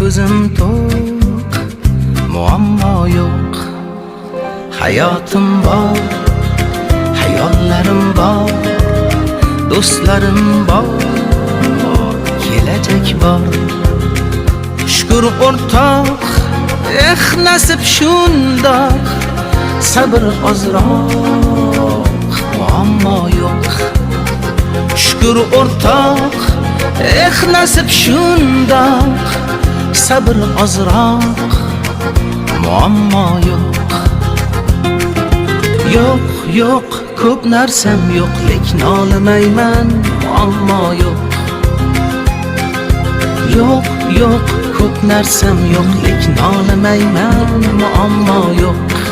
ko'zim to'q, muammo yo'q. Hayotim bor, hayollarim bor, do'stlarim bor, kelajak bor. Shukr o'rtoq, nasib shundoq, sabr ozroq, muammo yo'q. Shukr o'rtoq, nasib shundoq, sabr ozroq, muammo yo'q. Yo'q, yo'q, ko'p narsam yo'q, lekin olmayman, muammo yo'q. Yo'q, yo'q, ko'p narsam yo'q, lekin olmayman, muammo yo'q.